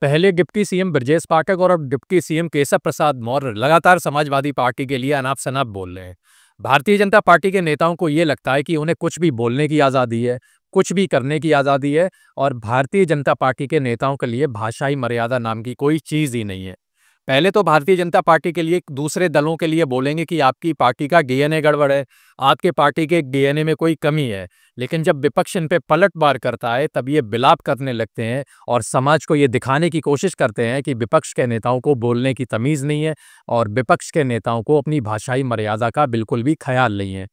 पहले deputy CM Brajesh Pathak और अब डिप्टी सीएम केशव प्रसाद मौर्य लगातार समाजवादी पार्टी के लिए अनाप शनाप बोल रहे हैं। भारतीय जनता पार्टी के नेताओं को ये लगता है कि उन्हें कुछ भी बोलने की आज़ादी है, कुछ भी करने की आज़ादी है और भारतीय जनता पार्टी के नेताओं के लिए भाषाई मर्यादा नाम की कोई चीज़ ही नहीं है। पहले तो भारतीय जनता पार्टी के लिए दूसरे दलों के लिए बोलेंगे कि आपकी पार्टी का डीएनए गड़बड़ है, आपके पार्टी के डीएनए में कोई कमी है। लेकिन जब विपक्ष इन पे पलटवार करता है तब ये विलाप करने लगते हैं और समाज को ये दिखाने की कोशिश करते हैं कि विपक्ष के नेताओं को बोलने की तमीज़ नहीं है और विपक्ष के नेताओं को अपनी भाषाई मर्यादा का बिल्कुल भी ख्याल नहीं है।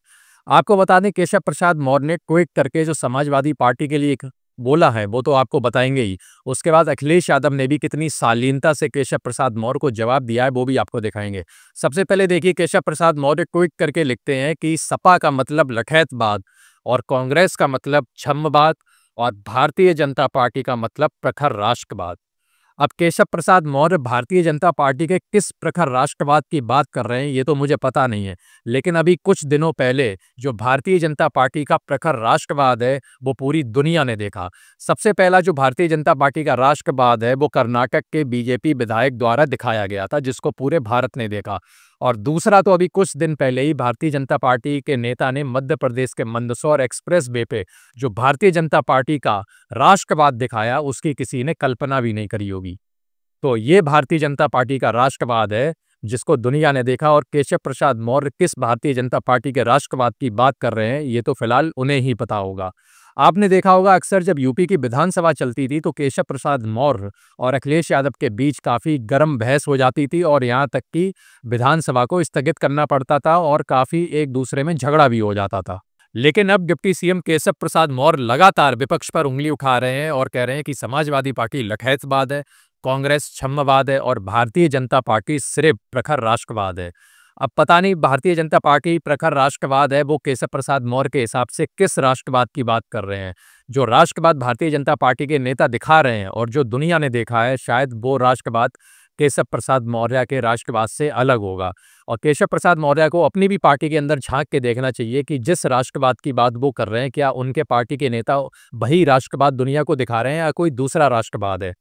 आपको बता दें, केशव प्रसाद मौर्य ने ट्वीट करके जो समाजवादी पार्टी के लिए एक बोला है वो तो आपको बताएंगे ही। उसके बाद अखिलेश यादव ने भी कितनी शालीनता से केशव प्रसाद मौर्य को जवाब दिया है वो भी आपको दिखाएंगे। सबसे पहले देखिए, केशव प्रसाद मौर्य ट्वीट करके लिखते हैं कि सपा का मतलब लठैतवाद और कांग्रेस का मतलब छम्मवाद और भारतीय जनता पार्टी का मतलब प्रखर राष्ट्रवाद। अब केशव प्रसाद मौर्य भारतीय जनता पार्टी के किस प्रखर राष्ट्रवाद की बात कर रहे हैं ये तो मुझे पता नहीं है, लेकिन अभी कुछ दिनों पहले जो भारतीय जनता पार्टी का प्रखर राष्ट्रवाद है वो पूरी दुनिया ने देखा। सबसे पहला जो भारतीय जनता पार्टी का राष्ट्रवाद है वो कर्नाटक के बीजेपी विधायक द्वारा दिखाया गया था, जिसको पूरे भारत ने देखा। और दूसरा तो अभी कुछ दिन पहले ही भारतीय जनता पार्टी के नेता ने मध्य प्रदेश के मंदसौर एक्सप्रेस वे पे जो भारतीय जनता पार्टी का राष्ट्रवाद दिखाया उसकी किसी ने कल्पना भी नहीं करी होगी। तो ये भारतीय जनता पार्टी का राष्ट्रवाद है जिसको दुनिया ने देखा, और केशव प्रसाद मौर्य किस भारतीय जनता पार्टी के राष्ट्रवाद की बात कर रहे हैं ये तो फिलहाल उन्हें ही पता होगा। आपने देखा होगा अक्सर जब यूपी की विधानसभा चलती थी तो केशव प्रसाद मौर्य और अखिलेश यादव के बीच काफ़ी गर्म बहस हो जाती थी और यहाँ तक कि विधानसभा को स्थगित करना पड़ता था और काफ़ी एक दूसरे में झगड़ा भी हो जाता था। लेकिन अब डिप्टी सीएम केशव प्रसाद मौर्य लगातार विपक्ष पर उंगली उठा रहे हैं और कह रहे हैं कि समाजवादी पार्टी लठैतवाद है, कांग्रेस छम्मवाद है और भारतीय जनता पार्टी सिर्फ प्रखर राष्ट्रवाद है। अब पता नहीं भारतीय जनता पार्टी प्रखर राष्ट्रवाद है वो केशव प्रसाद मौर्य के हिसाब से किस राष्ट्रवाद की बात कर रहे हैं। जो राष्ट्रवाद भारतीय जनता पार्टी के नेता दिखा रहे हैं और जो दुनिया ने देखा है शायद वो राष्ट्रवाद केशव प्रसाद मौर्य के राष्ट्रवाद से अलग होगा। और केशव प्रसाद मौर्य को अपनी भी पार्टी के अंदर झांक के देखना चाहिए कि जिस राष्ट्रवाद की बात वो कर रहे हैं क्या उनके पार्टी के नेता वही राष्ट्रवाद दुनिया को दिखा रहे हैं या कोई दूसरा राष्ट्रवाद है।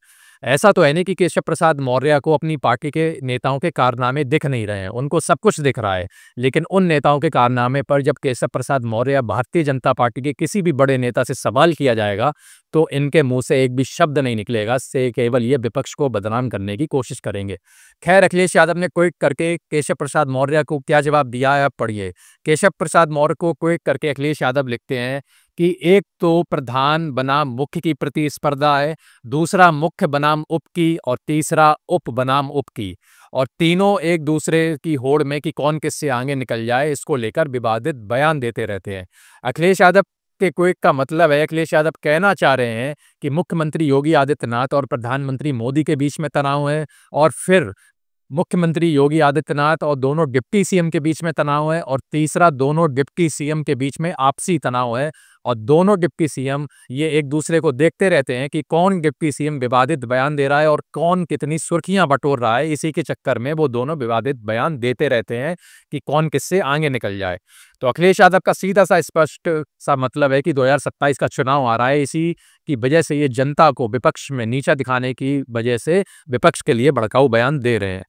ऐसा तो है नहीं कि केशव प्रसाद मौर्य को अपनी पार्टी के नेताओं के कारनामे दिख नहीं रहे हैं, उनको सब कुछ दिख रहा है। लेकिन उन नेताओं के कारनामे पर जब केशव प्रसाद मौर्य या भारतीय जनता पार्टी के किसी भी बड़े नेता से सवाल किया जाएगा तो इनके मुंह से एक भी शब्द नहीं निकलेगा, से केवल ये विपक्ष को बदनाम करने की कोशिश करेंगे। खैर, अखिलेश यादव ने ट्वीट करके केशव प्रसाद मौर्य को क्या जवाब दिया है आप पढ़िए। केशव प्रसाद मौर्य को ट्वीट करके अखिलेश यादव लिखते हैं कि एक तो प्रधान बनाम मुख्य की प्रतिस्पर्धा है, दूसरा मुख्य बनाम उप की और तीसरा उप बनाम उप की, और तीनों एक दूसरे की होड़ में कि कौन किससे आगे निकल जाए इसको लेकर विवादित बयान देते रहते हैं। अखिलेश यादव के ट्वीट का मतलब है, अखिलेश यादव कहना चाह रहे हैं कि मुख्यमंत्री योगी आदित्यनाथ और प्रधानमंत्री मोदी के बीच में तनाव है, और फिर मुख्यमंत्री योगी आदित्यनाथ और दोनों डिप्टी सीएम के बीच में तनाव है, और तीसरा दोनों डिप्टी सीएम के बीच में आपसी तनाव है। और दोनों डिप्टी सीएम ये एक दूसरे को देखते रहते हैं कि कौन डिप्टी सीएम विवादित बयान दे रहा है और कौन कितनी सुर्खियां बटोर रहा है। इसी के चक्कर में वो दोनों विवादित बयान देते रहते हैं कि कौन किससे आगे निकल जाए। तो अखिलेश यादव का सीधा सा स्पष्ट सा मतलब है कि 2027 का चुनाव आ रहा है, इसी की वजह से ये जनता को विपक्ष में नीचा दिखाने की वजह से विपक्ष के लिए भड़काऊ बयान दे रहे हैं।